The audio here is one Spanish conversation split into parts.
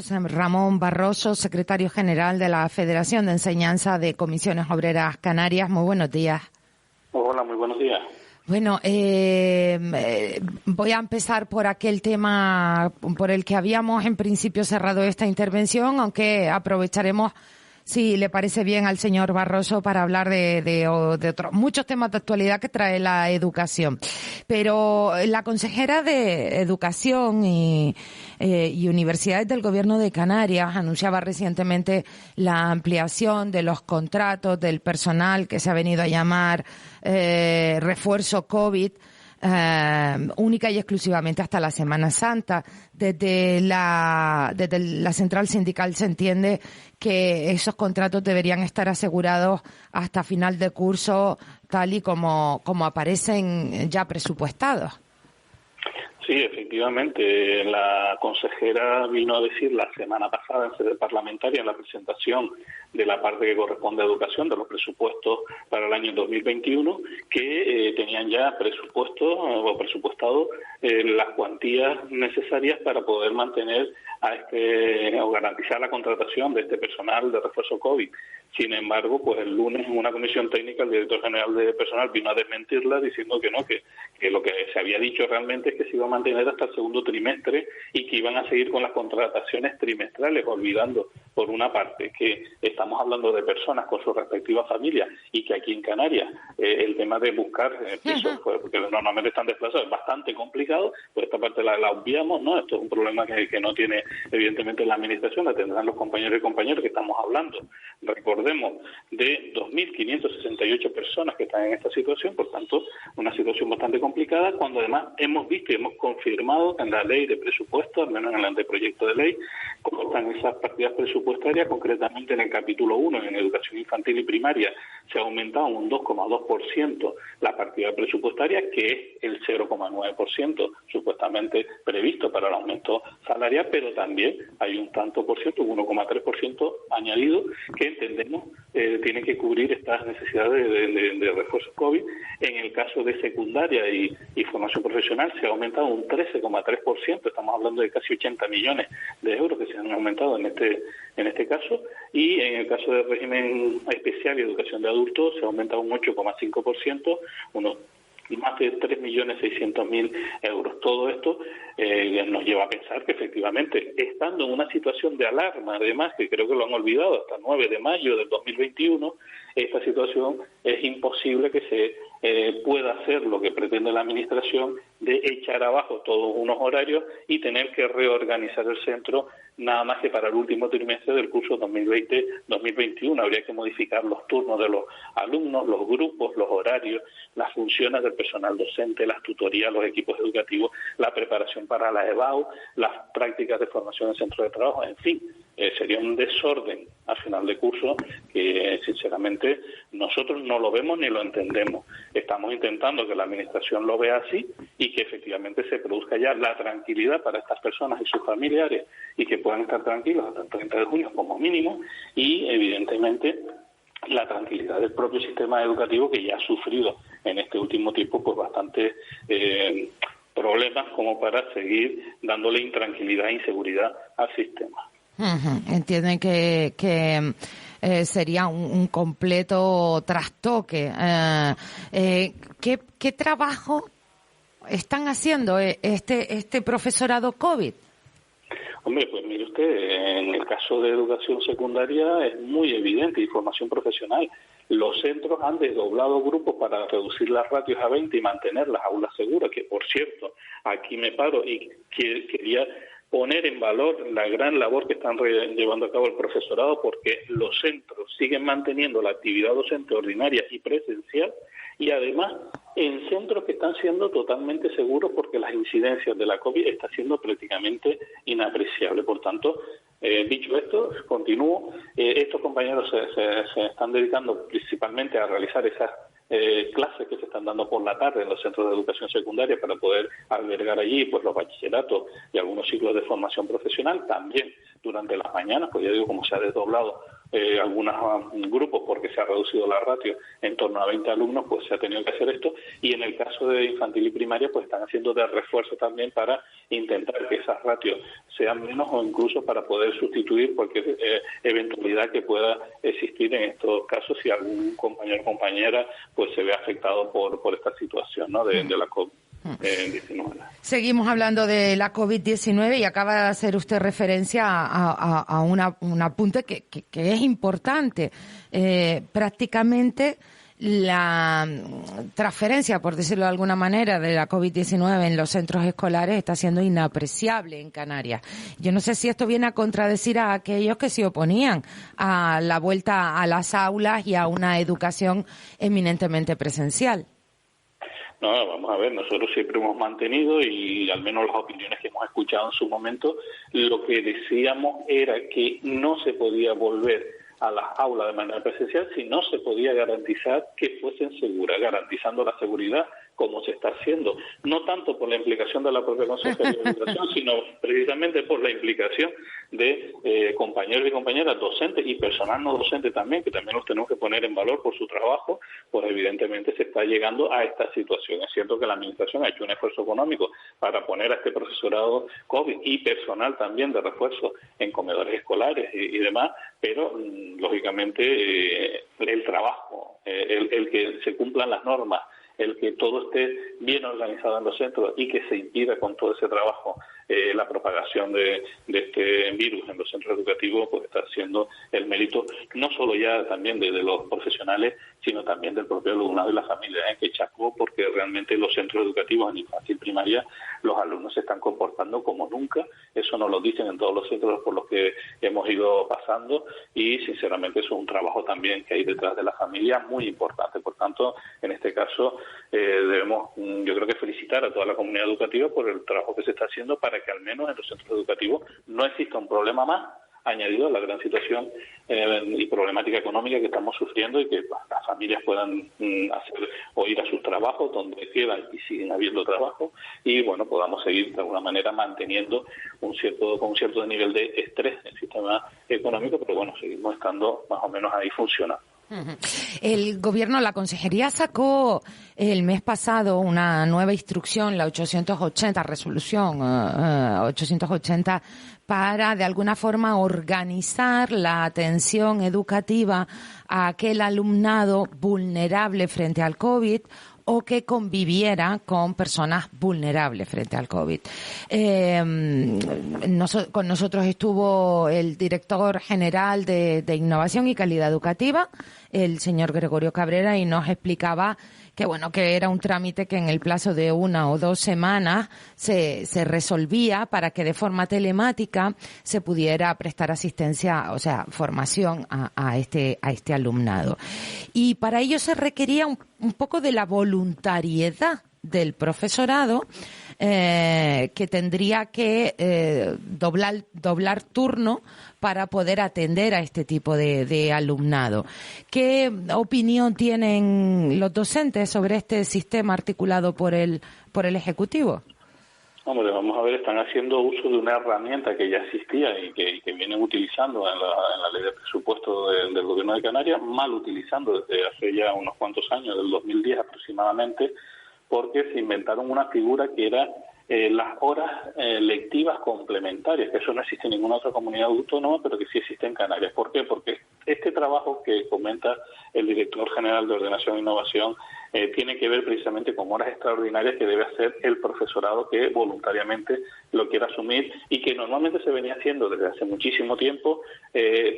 José Ramón Barroso, secretario general de la Federación de Enseñanza de Comisiones Obreras Canarias. Muy buenos días. Hola, muy buenos días. Bueno, voy a empezar por aquel tema por el que habíamos en principio cerrado esta intervención, aunque aprovecharemos, si le parece bien al señor Barroso, para hablar de otros muchos temas de actualidad que trae la educación. Pero la consejera de Educación y Universidades del Gobierno de Canarias anunciaba recientemente la ampliación de los contratos del personal que se ha venido a llamar refuerzo COVID, única y exclusivamente hasta la Semana Santa. Desde la central sindical se entiende que esos contratos deberían estar asegurados hasta final de curso, tal y como aparecen ya presupuestados. Sí, efectivamente, la consejera vino a decir la semana pasada en sede parlamentaria, en la presentación de la parte que corresponde a educación, de los presupuestos para el año 2021, que tenían ya presupuestado las cuantías necesarias para poder mantener o garantizar la contratación de este personal de refuerzo COVID. Sin embargo, pues el lunes en una comisión técnica el director general de personal vino a desmentirla diciendo que no, que lo que se había dicho realmente es que se iba a mantener hasta el segundo trimestre y que iban a seguir con las contrataciones trimestrales, olvidando por una parte que estamos hablando de personas con sus respectivas familias y que aquí en Canarias el tema de buscar pisos, porque normalmente están desplazados, es bastante complicado. Pues esta parte la obviamos, ¿no? Esto es un problema que no tiene evidentemente la administración, la tendrán los compañeros y compañeras que estamos hablando. Recordemos de 2.568 personas que están en esta situación, por tanto, una situación bastante complicada, cuando además hemos visto y hemos confirmado que en la ley de presupuesto, al menos en el anteproyecto de ley, cómo están esas partidas presupuestarias, concretamente en el capítulo 1, en educación infantil y primaria, se ha aumentado un 2,2% la partida presupuestaria, que es el 0,9% supuestamente previsto para el aumento salarial, pero también hay un tanto por ciento, un 1,3% añadido, que entendemos tiene que cubrir estas necesidades de refuerzo COVID. En el caso de secundaria y formación profesional se ha aumentado un 13,3%, estamos hablando de casi 80 millones de euros que se han aumentado en este caso, y en el caso del régimen especial y educación de adultos se ha aumentado un 8,5%, unos más de 3.600.000 euros. Todo esto nos lleva a pensar que efectivamente, estando en una situación de alarma, además, que creo que lo han olvidado, hasta el 9 de mayo del 2021, esta situación es imposible que se pueda hacer lo que pretende la Administración de echar abajo todos unos horarios y tener que reorganizar el centro nada más que para el último trimestre del curso 2020-2021. Habría que modificar los turnos de los alumnos, los grupos, los horarios, las funciones del personal docente, las tutorías, los equipos educativos, la preparación para la EBAU, las prácticas de formación en centros de trabajo, en fin, sería un desorden al final de curso que sinceramente nosotros no lo vemos ni lo entendemos. Estamos intentando que la Administración lo vea así y que efectivamente se produzca ya la tranquilidad para estas personas y sus familiares y que puedan estar tranquilos hasta el 30 de junio como mínimo, y evidentemente la tranquilidad del propio sistema educativo, que ya ha sufrido en este último tiempo pues bastantes problemas como para seguir dándole intranquilidad e inseguridad al sistema. Entienden que sería un completo trastoque. ¿Qué trabajo están haciendo este profesorado COVID? Hombre, pues mire usted, en el caso de educación secundaria es muy evidente, y formación profesional. Los centros han desdoblado grupos para reducir las ratios a 20 y mantener las aulas seguras, que por cierto, aquí me paro y quería poner en valor la gran labor que están llevando a cabo el profesorado, porque los centros siguen manteniendo la actividad docente ordinaria y presencial, y además en centros que están siendo totalmente seguros, porque las incidencias de la COVID está siendo prácticamente inapreciable. Por tanto, dicho esto, continúo. Estos compañeros se están dedicando principalmente a realizar esas clases que se están dando por la tarde en los centros de educación secundaria para poder albergar allí pues los bachilleratos y algunos ciclos de formación profesional. También durante las mañanas, pues ya digo, como se ha desdoblado algunos grupos porque se ha reducido la ratio en torno a 20 alumnos, pues se ha tenido que hacer esto, y en el caso de infantil y primaria pues están haciendo de refuerzo también para intentar que esas ratios sean menos o incluso para poder sustituir cualquier eventualidad que pueda existir en estos casos si algún compañero o compañera pues se ve afectado por esta situación, ¿no?, de la COVID-19. Seguimos hablando de la COVID-19 y acaba de hacer usted referencia a un apunte que es importante. Prácticamente la transferencia, por decirlo de alguna manera, de la COVID-19 en los centros escolares está siendo inapreciable en Canarias. Yo no sé si esto viene a contradecir a aquellos que se oponían a la vuelta a las aulas y a una educación eminentemente presencial. No, vamos a ver, nosotros siempre hemos mantenido, y al menos las opiniones que hemos escuchado en su momento, lo que decíamos era que no se podía volver a las aulas de manera presencial si no se podía garantizar que fuesen seguras, garantizando la seguridad como se está haciendo, no tanto por la implicación de la propia Consejería de Educación, sino precisamente por la implicación de compañeros y compañeras docentes y personal no docente también, que también los tenemos que poner en valor por su trabajo, pues evidentemente se está llegando a esta situación. Es cierto que la Administración ha hecho un esfuerzo económico para poner a este profesorado COVID y personal también de refuerzo en comedores escolares y demás, pero lógicamente el trabajo, el que se cumplan las normas, el que todo esté bien organizado en los centros y que se impida con todo ese trabajo la propagación de este virus en los centros educativos, pues está siendo el mérito no solo ya también de los profesionales, sino también del propio alumnado y la familia, que chacó, porque realmente los centros educativos en infancia y primaria los alumnos se están comportando como nunca. Eso nos lo dicen en todos los centros por los que hemos ido pasando, y sinceramente eso es un trabajo también que hay detrás de la familia muy importante. Por tanto, en este caso debemos, yo creo que felicitar a toda la comunidad educativa por el trabajo que se está haciendo para que al menos en los centros educativos no exista un problema más añadido a la gran situación y problemática económica que estamos sufriendo, y que las familias puedan hacer o ir a sus trabajos donde quedan y siguen habiendo trabajo, y bueno, podamos seguir de alguna manera manteniendo con un cierto nivel de estrés en el sistema económico, pero bueno, seguimos estando más o menos ahí funcionando. El gobierno, la consejería sacó el mes pasado una nueva instrucción, la 880, resolución 880, para de alguna forma organizar la atención educativa a aquel alumnado vulnerable frente al COVID o que conviviera con personas vulnerables frente al COVID. Con nosotros estuvo el director general de Innovación y Calidad Educativa, el señor Gregorio Cabrera, y nos explicaba que bueno, que era un trámite que en el plazo de 1 o 2 semanas se resolvía para que de forma telemática se pudiera prestar asistencia, o sea, formación a este alumnado. Y para ello se requería un poco de la voluntariedad del profesorado, que tendría que doblar turno para poder atender a este tipo de alumnado. ¿Qué opinión tienen los docentes sobre este sistema articulado por el Ejecutivo? Hombre, vamos a ver, están haciendo uso de una herramienta que ya existía y que vienen utilizando en la ley de presupuesto del Gobierno de Canarias, mal utilizando desde hace ya unos cuantos años, del 2010 aproximadamente, porque se inventaron una figura que era las horas lectivas complementarias, que eso no existe en ninguna otra comunidad autónoma, pero que sí existe en Canarias. ¿Por qué? Porque este trabajo que comenta el director general de Ordenación e Innovación tiene que ver precisamente con horas extraordinarias que debe hacer el profesorado que voluntariamente lo quiera asumir, y que normalmente se venía haciendo desde hace muchísimo tiempo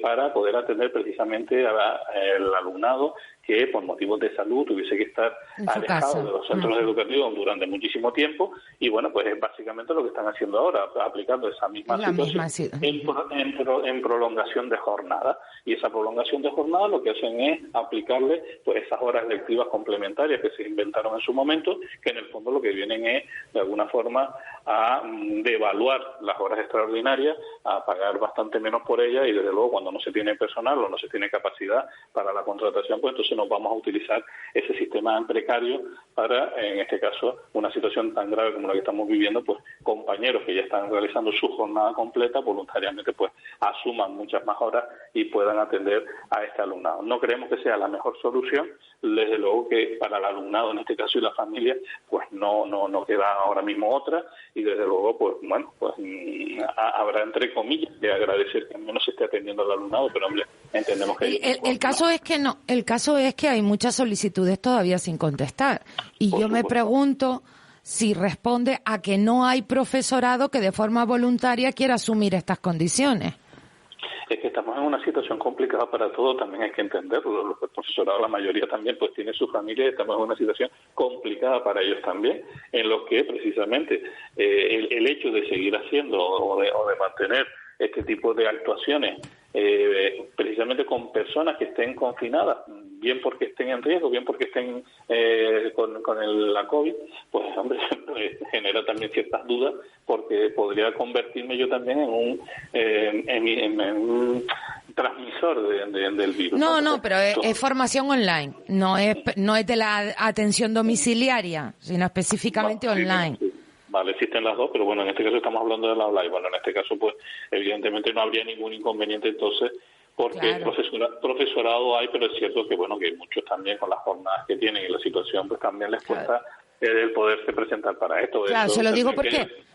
para poder atender precisamente al alumnado que por motivos de salud tuviese que estar alejado de los centros educativos durante muchísimo tiempo, y bueno, pues es básicamente lo que están haciendo ahora, aplicando esa misma situación en prolongación de jornada, y esa prolongación de jornada lo que hacen es aplicarle pues esas horas lectivas complementarias que se inventaron en su momento, que en el fondo lo que vienen es de alguna forma a devaluar las horas extraordinarias a pagar bastante menos por ella, y desde luego cuando no se tiene personal o no se tiene capacidad para la contratación, pues entonces nos vamos a utilizar ese sistema precario para, en este caso, una situación tan grave como la que estamos viviendo, pues compañeros que ya están realizando su jornada completa voluntariamente pues asuman muchas más horas y puedan atender a este alumnado. No creemos que sea la mejor solución, desde luego que para el alumnado en este caso y la familia pues no queda ahora mismo otra, y desde luego pues bueno, pues habrá entre comillas que agradecer que al menos se esté atendiendo al alumnado, pero hombre, entendemos que el caso es que no, el caso es que hay muchas solicitudes todavía sin contestar, y yo me pregunto si responde a que no hay profesorado que de forma voluntaria quiera asumir estas condiciones. Es que estamos en una situación complicada para todos, también hay que entenderlo. Los profesorados, la mayoría también pues tiene su familia, y estamos en una situación complicada para ellos también, en los que precisamente el hecho de seguir haciendo o de mantener este tipo de actuaciones precisamente con personas que estén confinadas, bien porque estén en riesgo, bien porque estén con la COVID, pues hombre, genera también ciertas dudas, porque podría convertirme yo también en un transmisor del virus. No, pero es formación online, no es de la atención domiciliaria, sino específicamente online. Sí. Vale, existen las dos, pero bueno, en este caso estamos hablando de la online. Bueno, en este caso, pues, evidentemente no habría ningún inconveniente entonces, porque claro, profesorado hay, pero es cierto que, bueno, que muchos también con las jornadas que tienen y la situación, pues también les cuesta el poderse presentar para esto. Claro, se lo digo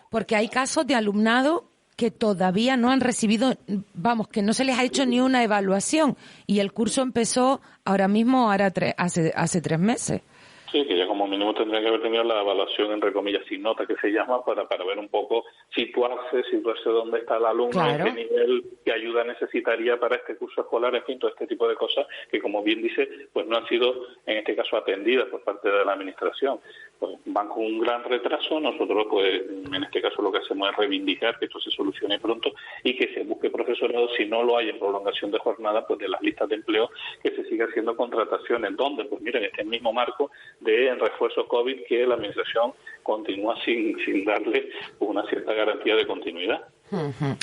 porque hay casos de alumnado que todavía no han recibido, vamos, que no se les ha hecho ni una evaluación, y el curso empezó ahora mismo, hace 3 meses. Sí, que ya como mínimo tendría que haber tenido la evaluación, entre comillas, sin nota, que se llama, para ver un poco, situarse dónde está el alumno, claro, en qué nivel, qué ayuda necesitaría para este curso escolar, en fin, todo este tipo de cosas que, como bien dice, pues no han sido, en este caso, atendidas por parte de la Administración. Pues van con un gran retraso. Nosotros, pues, en este caso lo que hacemos es reivindicar que esto se solucione pronto y que se busque profesorado, si no lo hay en prolongación de jornada, pues de las listas de empleo, que se siga haciendo contrataciones, donde, pues miren, este mismo marco de refuerzo COVID, que la Administración continúa sin darle una cierta garantía de continuidad. Uh-huh.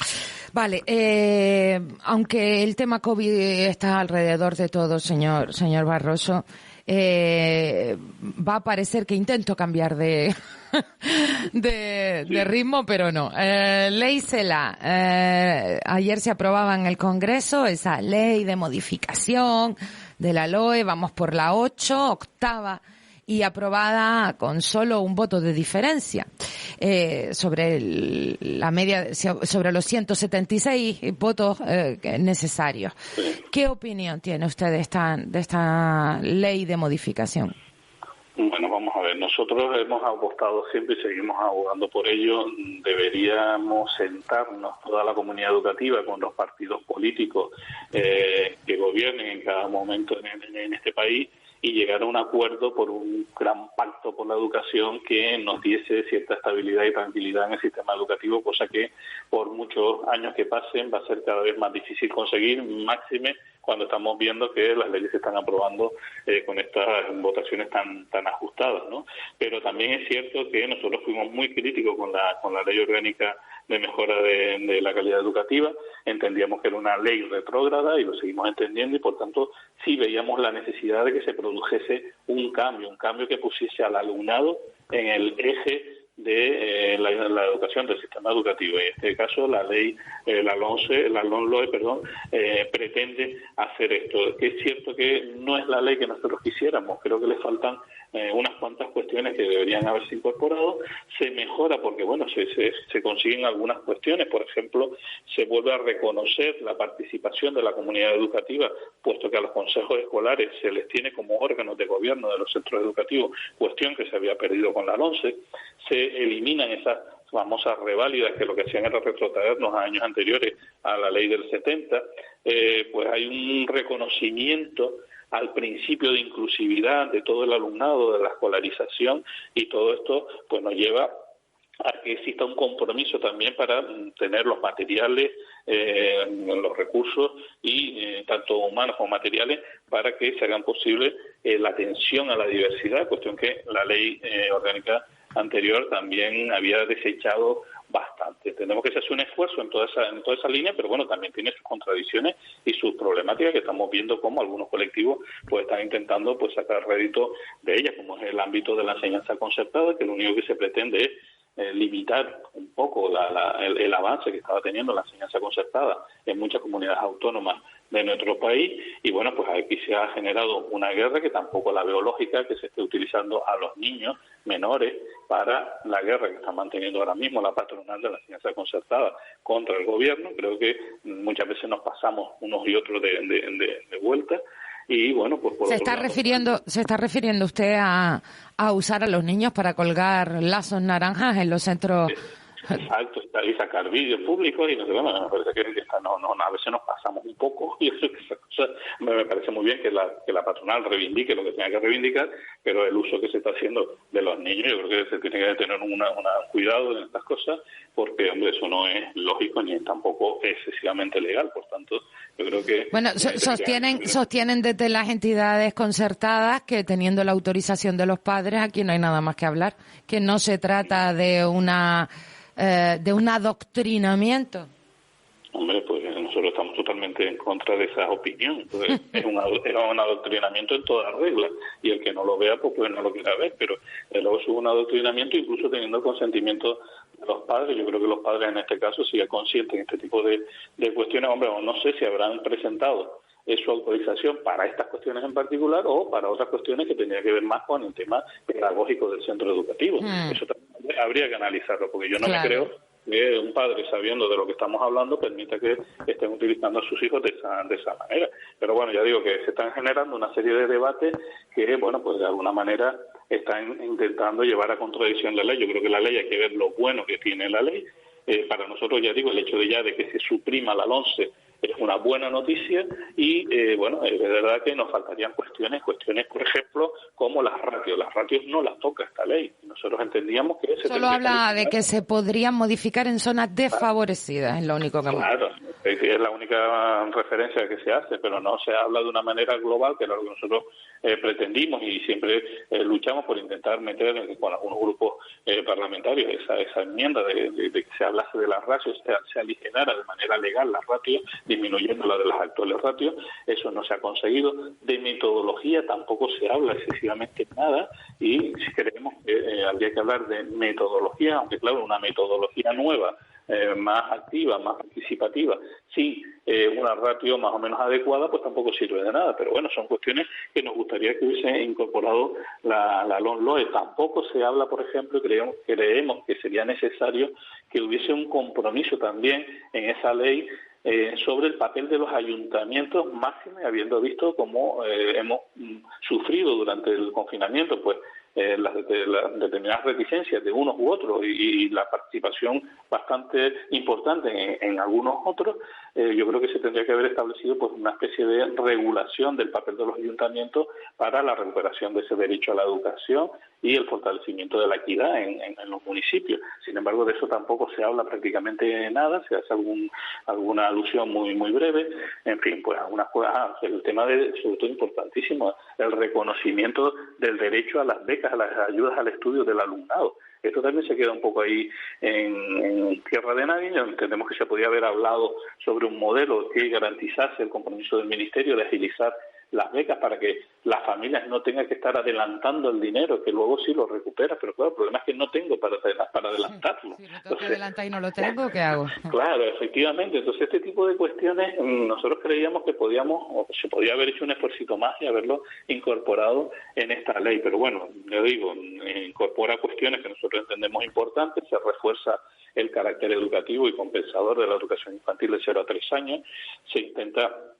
Vale, aunque el tema COVID está alrededor de todo, señor Barroso, va a parecer que intento cambiar de ritmo, pero no. Ley CELA. Ayer se aprobaba en el Congreso esa ley de modificación de la LOE, vamos por la 8ª, y aprobada con solo un voto de diferencia, sobre la media, sobre los 176 votos necesarios. ¿Qué opinión tiene usted de esta ley de modificación? Bueno, vamos a ver, nosotros hemos apostado siempre y seguimos abogando por ello. Deberíamos sentarnos toda la comunidad educativa con los partidos políticos que gobiernen en cada momento en este país, y llegar a un acuerdo por un gran pacto por la educación que nos diese cierta estabilidad y tranquilidad en el sistema educativo, cosa que por muchos años que pasen va a ser cada vez más difícil conseguir, máxime cuando estamos viendo que las leyes se están aprobando con estas votaciones tan ajustadas, ¿no? Pero también es cierto que nosotros fuimos muy críticos con la ley orgánica de mejora de la calidad educativa. Entendíamos que era una ley retrógrada y lo seguimos entendiendo, y por tanto sí veíamos la necesidad de que se produjese un cambio que pusiese al alumnado en el eje de la educación, del sistema educativo. En este caso la ley, la LOE, pretende hacer esto. Que es cierto que no es la ley que nosotros quisiéramos, creo que le faltan unas cuantas cuestiones que deberían haberse incorporado. Se mejora porque, bueno, se consiguen algunas cuestiones. Por ejemplo, se vuelve a reconocer la participación de la comunidad educativa, puesto que a los consejos escolares se les tiene como órganos de gobierno de los centros educativos, cuestión que se había perdido con la LONCE. Se eliminan esas famosas reválidas que lo que hacían era retrotraernos a años anteriores a la ley del 70. Pues hay un reconocimiento al principio de inclusividad de todo el alumnado, de la escolarización, y todo esto pues nos lleva a que exista un compromiso también para tener los materiales, los recursos, y tanto humanos como materiales, para que se hagan posible la atención a la diversidad, cuestión que la ley orgánica anterior también había desechado bastante. Entendemos que se hace un esfuerzo en toda esa línea, pero bueno, también tiene sus contradicciones y sus problemáticas, que estamos viendo cómo algunos colectivos pues están intentando pues sacar rédito de ellas, como es el ámbito de la enseñanza concertada, que lo único que se pretende es limitar un poco el avance que estaba teniendo la enseñanza concertada en muchas comunidades autónomas de nuestro país, y bueno, pues aquí se ha generado una guerra que tampoco la veo lógica, que se esté utilizando a los niños menores para la guerra que está manteniendo ahora mismo la patronal de la enseñanza concertada contra el gobierno. Creo que muchas veces nos pasamos unos y otros de vuelta. Y bueno, pues por se está refiriendo usted a usar a los niños para colgar lazos naranjas en los centros. Exacto, y sacar vídeos públicos y no sé, bueno, me parece que a veces nos pasamos un poco, y eso, esa cosa me parece muy bien que la patronal reivindique lo que tenga que reivindicar, pero el uso que se está haciendo de los niños, yo creo que se tiene que tener un cuidado en estas cosas, porque hombre, eso no es lógico ni tampoco excesivamente legal. Por tanto, yo creo que bueno, sostienen desde las entidades concertadas que, teniendo la autorización de los padres, aquí no hay nada más que hablar, que no se trata de un adoctrinamiento. Hombre, pues nosotros estamos totalmente en contra de esa opinión. Entonces, es un adoctrinamiento en toda regla, y el que no lo vea, pues no lo quiera ver, pero luego es un adoctrinamiento incluso teniendo el consentimiento de los padres. Yo creo que los padres en este caso sí consienten este tipo de cuestiones. Hombre, no sé si habrán presentado su autorización para estas cuestiones en particular o para otras cuestiones que tendrían que ver más con el tema pedagógico del centro educativo. Eso también habría que analizarlo, porque yo no me creo que un padre, sabiendo de lo que estamos hablando, permita que estén utilizando a sus hijos de esa manera. Pero bueno, ya digo que se están generando una serie de debates que, bueno, pues de alguna manera están intentando llevar a contradicción la ley. Yo creo que la ley hay que ver lo bueno que tiene la ley. Para nosotros, ya digo, el hecho de que se suprima la LONCE es una buena noticia, y bueno, es verdad que nos faltarían cuestiones, por ejemplo, como las ratios. Las ratios no las toca esta ley. Nosotros entendíamos que solo habla de que se podrían modificar en zonas desfavorecidas, es lo único que... Claro, es la única referencia que se hace, pero no se habla de una manera global, que era lo que nosotros pretendimos y siempre luchamos por intentar meter con algunos grupos parlamentarios esa enmienda de que se hablase de las ratios, se aligerara de manera legal las ratios, disminuyendo la de las actuales ratios. Eso no se ha conseguido. De metodología tampoco se habla excesivamente nada, y si creemos que habría que hablar de metodología, aunque claro, una metodología nueva, más activa, más participativa, sí, una ratio más o menos adecuada, pues tampoco sirve de nada. Pero bueno, son cuestiones que nos gustaría que hubiese incorporado la LOMLOE. Tampoco se habla, por ejemplo, creemos que sería necesario que hubiese un compromiso también en esa ley sobre el papel de los ayuntamientos, máxime habiendo visto cómo hemos sufrido durante el confinamiento, pues las determinadas reticencias de unos u otros y la participación bastante importante en algunos otros. Yo creo que se tendría que haber establecido pues una especie de regulación del papel de los ayuntamientos para la recuperación de ese derecho a la educación y el fortalecimiento de la equidad en los municipios. Sin embargo, de eso tampoco se habla prácticamente nada, se hace alguna alusión muy breve. En fin, pues algunas cosas. El tema sobre todo importantísimo, el reconocimiento del derecho a las becas, a las ayudas al estudio del alumnado. Esto también se queda un poco ahí en tierra de nadie. Entendemos que se podía haber hablado sobre un modelo que garantizase el compromiso del Ministerio de agilizar las becas para que las familias no tengan que estar adelantando el dinero, que luego sí lo recupera, pero claro, el problema es que no tengo para adelantarlo. Si lo tengo que adelantar y no lo tengo, ¿qué hago? Claro, efectivamente. Entonces, este tipo de cuestiones nosotros creíamos que se podía haber hecho un esfuerzo más y haberlo incorporado en esta ley. Pero bueno, le digo, incorpora cuestiones que nosotros entendemos importantes, se refuerza el carácter educativo y compensador de la educación infantil de 0 a 3 años, se intenta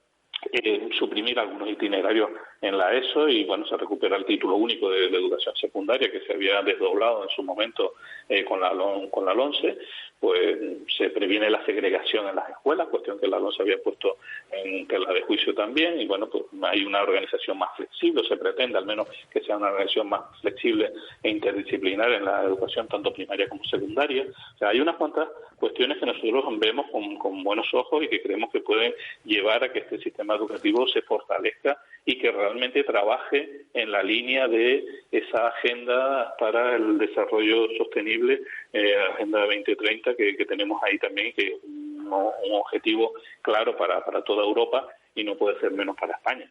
suprimir algunos itinerarios en la ESO y bueno, se recupera el título único de educación secundaria que se había desdoblado en su momento con la LONCE. Pues se previene la segregación en las escuelas, cuestión que la LONCE había puesto en tela de juicio también, y bueno, pues hay una organización más flexible, se pretende al menos que sea una organización más flexible e interdisciplinar en la educación tanto primaria como secundaria. O sea, hay unas cuantas cuestiones que nosotros vemos con buenos ojos y que creemos que pueden llevar a que este sistema educativo se fortalezca y que realmente trabaje en la línea de esa agenda para el desarrollo sostenible sostenible, la Agenda 2030 que tenemos ahí también, que es un objetivo claro para toda Europa y no puede ser menos para España.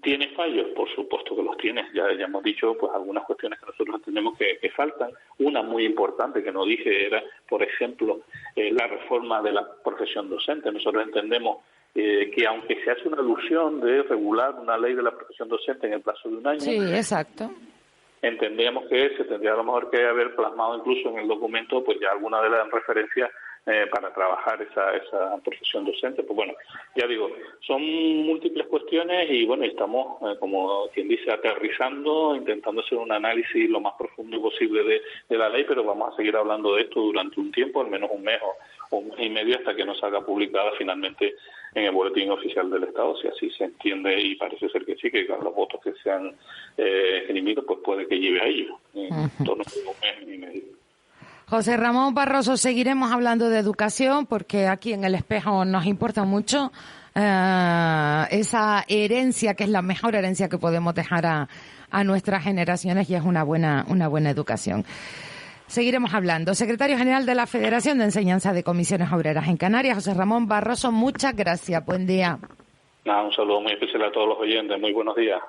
¿Tiene fallos? Por supuesto que los tiene. Ya hemos dicho pues algunas cuestiones que nosotros entendemos que faltan. Una muy importante que no dije era, por ejemplo, la reforma de la profesión docente. Nosotros entendemos que aunque se hace una alusión de regular una ley de la profesión docente en el plazo de un año, sí, exacto, entendíamos que se tendría a lo mejor que haber plasmado incluso en el documento pues ya alguna de las referencias para trabajar esa profesión docente. Pues bueno, ya digo, son múltiples cuestiones y bueno, estamos, como quien dice, aterrizando, intentando hacer un análisis lo más profundo posible de la ley, pero vamos a seguir hablando de esto durante un tiempo, al menos un mes o un mes y medio, hasta que nos salga publicada finalmente en el Boletín Oficial del Estado, si así se entiende, y parece ser que sí, que con los votos que se han esgrimido, pues puede que lleve a ello, en torno a un mes y medio. José Ramón Barroso, seguiremos hablando de educación porque aquí en El Espejo nos importa mucho esa herencia, que es la mejor herencia que podemos dejar a nuestras generaciones, y es una buena educación. Seguiremos hablando. Secretario General de la Federación de Enseñanza de Comisiones Obreras en Canarias, José Ramón Barroso, muchas gracias. Buen día. Un saludo muy especial a todos los oyentes. Muy buenos días.